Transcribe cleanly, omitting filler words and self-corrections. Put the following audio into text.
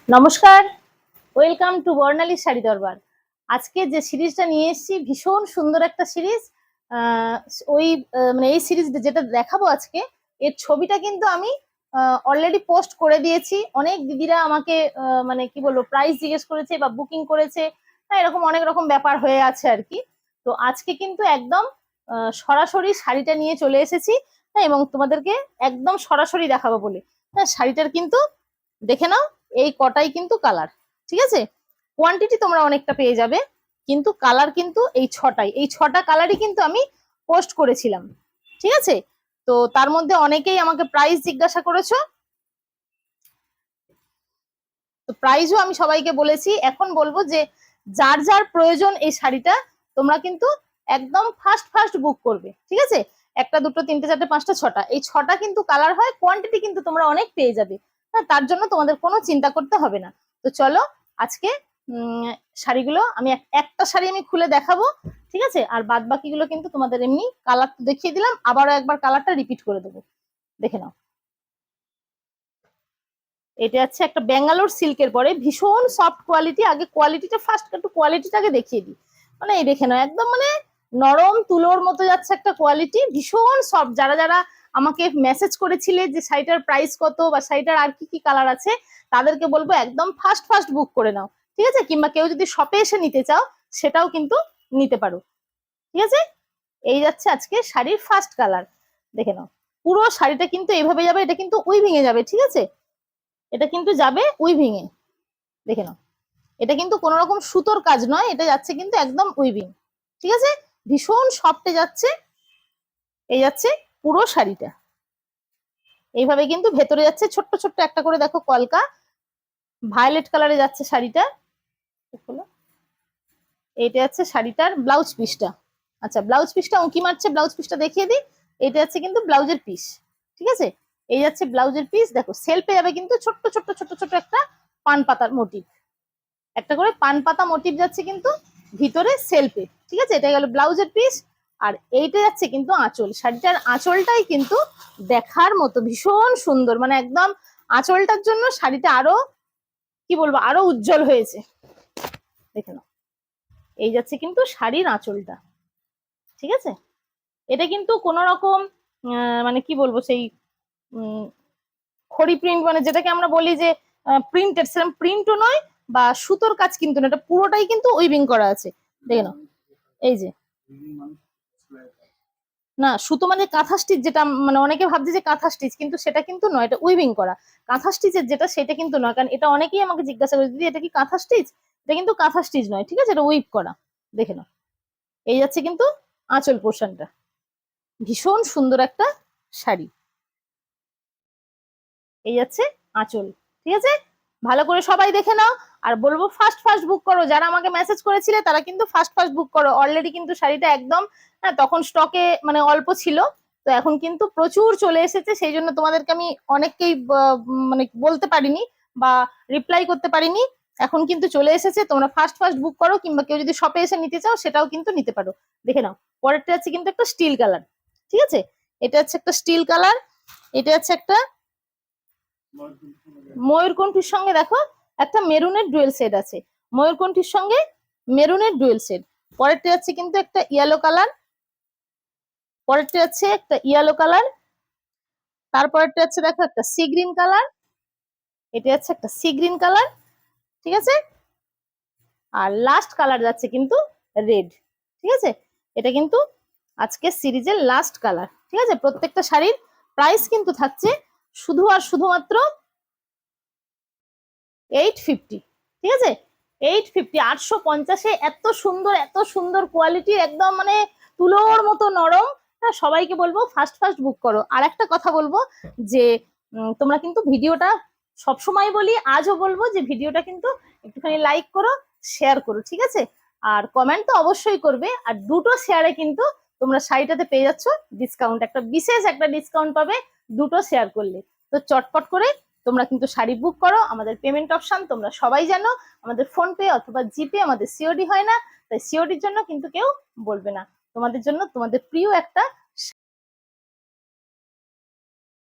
নমস্কার, welcome to বর্ণালী শাড়ি দরবার। আজকে যে সিরিজটা নিয়ে এসেছি ভীষণ সুন্দর একটা সিরিজ। আহ, ওই মানে এই সিরিজ যেটা দেখাবো আজকে, এর ছবিটা কিন্তু আমি অলরেডি পোস্ট করে দিয়েছি। অনেক দিদিরা আমাকে মানে কি বলবো প্রাইস জিজ্ঞেস করেছে বা বুকিং করেছে, এরকম অনেক রকম ব্যাপার হয়ে আছে আর কি। তো আজকে কিন্তু একদম সরাসরি শাড়িটা নিয়ে চলে এসেছি। এবং তোমাদেরকে একদম সরাসরি দেখাবো বলে। শাড়িটার কিন্তু দেখে নাও, এই কটাই কিন্তু কালার। ঠিক আছে, কোয়ান্টিটি তোমরা অনেকটা পেয়ে যাবে, কিন্তু কালার কিন্তু এই ছটা কালারই কিন্তু আমি পোস্ট করেছিলাম। ঠিক আছে, তো তার মধ্যে অনেকেই আমাকে প্রাইস জিজ্ঞাসা করেছো, তো প্রাইসও আমি সবাইকে বলেছি। এখন বলবো যে যার যার প্রয়োজন এই শাড়িটা, তোমরা কিন্তু একদম ফার্স্ট ফার্স্ট বুক করবে। ঠিক আছে, একটা দুটো তিনটে চারটে পাঁচটা ছটা, এই ছটা কিন্তু কালার হয়, কোয়ান্টিটি কিন্তু তোমরা অনেক পেয়ে যাবে। তার জন্য তোমাদের কোনো চিন্তা করতে হবে না। তো চলো আজকে শাড়িগুলো আমি একটা শাড়ি আমি খুলে দেখাবো। ঠিক আছে, আর বাদ বাকিগুলো কিন্তু তোমাদের এমনি কালার তো দেখিয়ে দিলাম, আবারও একবার কালারটা রিপিট করে দেবো, দেখে নাও। এটা হচ্ছে একটা ব্যাঙ্গালোর সিল্কের পরে ভীষণ সফট কোয়ালিটি। আগে কোয়ালিটিটা ফার্স্ট একটু কোয়ালিটিটাকে দেখিয়ে দিই। মানে এই দেখে নাও, একদম মানে নরম তুলোর মতো যাচ্ছে একটা কোয়ালিটি, ভীষণ সফট। যারা যারা আমাকে মেসেজ করেছিলে যে শাড়িটার প্রাইস কত বা শাড়িটার আর কি কি কালার আছে, তাদেরকে বলবো একদম ফার্স্ট ফার্স্ট বুক করে নাও। ঠিক আছে, কিংবা কেউ যদি শপে এসে নিতে চাও সেটাও কিন্তু নিতে পারো। ঠিক আছে, এই যাচ্ছে আজকে শাড়ির ফার্স্ট কালার, দেখে নাও। পুরো শাড়িটা কিন্তু এইভাবে যাবে, এটা কিন্তু উইভিং এ যাবে। ঠিক আছে, এটা কিন্তু যাবে উইভিং এ, দেখে নাও। এটা কিন্তু কোনো রকম সুতোর কাজ নয়, এটা যাচ্ছে কিন্তু একদম উইভিং। ঠিক আছে, ভীষণ সফটে যাচ্ছে। এই যাচ্ছে পুরো শাড়িটা, এইভাবে কিন্তু ভেতরে যাচ্ছে ছোট্ট ছোট্ট একটা করে, দেখো কলকা ভায়োলেট কালারে যাচ্ছে শাড়িটা। এইটা যাচ্ছে শাড়িটার ব্লাউজ পিসটা। আচ্ছা, ব্লাউজ পিসটা উঁকি মারছে, ব্লাউজ পিসটা দেখিয়ে দিই। এটা যাচ্ছে কিন্তু ব্লাউজের পিস। ঠিক আছে, এই যাচ্ছে ব্লাউজের পিস। দেখো সেলফে যাবে কিন্তু ছোট্ট ছোট্ট ছোট্ট ছোট্ট একটা পান পাতার মোটিভ, একটা করে পান পাতা মোটিভ যাচ্ছে কিন্তু ভিতরে সেলফে। ঠিক আছে, এটা গেল ব্লাউজের পিস। আর এইটা যাচ্ছে কিন্তু আঁচল, শাড়িটার আঁচলটাই কিন্তু দেখার মতো ভীষণ সুন্দর, মানে একদম আঁচলটার জন্য শাড়িটা আরো কি বলবো আরো উজ্জ্বল হয়েছে। দেখে নাও, এই যাচ্ছে কিন্তু শাড়ির আঁচলটা। ঠিক আছে, এটা কিন্তু কোন রকম মানে কি বলবো সেই খড়ি প্রিন্ট, মানে যেটাকে আমরা বলি যে প্রিন্টেড, সেরকম প্রিন্টও নয় বা সুতোর কাজ কিন্তু না, এটা পুরোটাই কিন্তু উইভিং করা আছে। দেখে নাও, এই যে না সুতো মানে কাঁথা স্টিচ, যেটা মানে অনেকে ভাবছে যে কাঁথা স্টিচ, কিন্তু সেটা কিন্তু নয়, এটা উইভিং করা। কাঁথা স্টিচের যেটা সেটা কিন্তু নয়, কারণ এটা অনেকেই আমাকে জিজ্ঞাসা করে দিদি এটা কি কাঁথা স্টিচ, এটা কিন্তু কাঁথা স্টিচ নয়। ঠিক আছে, এটা উইভ করা। দেখে নাও, এই যাচ্ছে কিন্তু আঁচল পোর্শনটা, ভীষণ সুন্দর একটা শাড়ি। এই যাচ্ছে আঁচল। ঠিক আছে, ভালো করে সবাই দেখে নাও। আর বলবো ফার্স্ট ফার্স্ট বুক করো, যারা আমাকে মেসেজ করেছিলে তারা কিন্তু ফার্স্ট ফার্স্ট বুক করো। অলরেডি কিন্তু শাড়িটা একদম তখন স্টকে মানে অল্প ছিল, তো এখন কিন্তু প্রচুর চলে এসেছে। সেই জন্য তোমাদেরকে আমি অনেককেই মানে বলতে পারিনি বা রিপ্লাই করতে পারিনি। এখন কিন্তু চলে এসেছে, তোমরা ফার্স্ট ফার্স্ট বুক করো, কিংবা কেউ যদি শপে এসে নিতে চাও সেটাও কিন্তু নিতে পারো। দেখে নাও, পরেরটা আছে কিন্তু একটা স্টিল কালার। ঠিক আছে, এটা হচ্ছে একটা স্টিল কালার। এটা হচ্ছে একটা ময়ূরকণ্ঠীর সঙ্গে দেখো একটা মেরুনের ডুয়েল শেড আছে, ময়ূরকণ্ঠীর সঙ্গে মেরুনের ডুয়েল শেড। পরেরটা যাচ্ছে কিন্তু একটা ইয়েলো কালার, পরেরটা যাচ্ছে একটা ইয়েলো কালার, তারপরেরটা যাচ্ছে দেখো একটা সি গ্রিন কালার, এটা যাচ্ছে একটা সি গ্রিন কালার। ঠিক আছে, আর লাস্ট কালার যাচ্ছে কিন্তু রেড। ঠিক আছে, এটা কিন্তু আজকে সিরিজের লাস্ট কালার। ঠিক আছে, প্রত্যেকটা শাড়ির প্রাইস কিন্তু থাকছে শুধু আর শুধুমাত্র 850। ঠিক আছে, 850, 850-এ এত সুন্দর কোয়ালিটির, একদম মানে তুলোর মতো নরম। সবাইকে বলবো ফার্স্ট ফার্স্ট বুক করো। আর একটা কথা বলবো যে তোমরা কিন্তু ভিডিওটা সবসময় বলি, আজও বলবো যে ভিডিওটা কিন্তু একটুখানি লাইক করো, শেয়ার করো। ঠিক আছে, আর কমেন্ট তো অবশ্যই করবে। আর দুটো শেয়ারে কিন্তু তোমরা শাড়িটাতে পেয়ে যাচ্ছ ডিসকাউন্ট, একটা বিশেষ একটা ডিসকাউন্ট পাবে দুটো শেয়ার করলে। তো চটপট করে তোমরা কিন্তু শাড়ি বুক করো। আমাদের পেমেন্ট অপশন তোমরা সবাই জানো, আমাদের ফোন পে অথবা জিপে, আমাদের সিওডি হয় না, তাই সিওডির জন্য কিন্তু কেউ বলবে না। তোমাদের জন্য তোমাদের প্রিয় একটা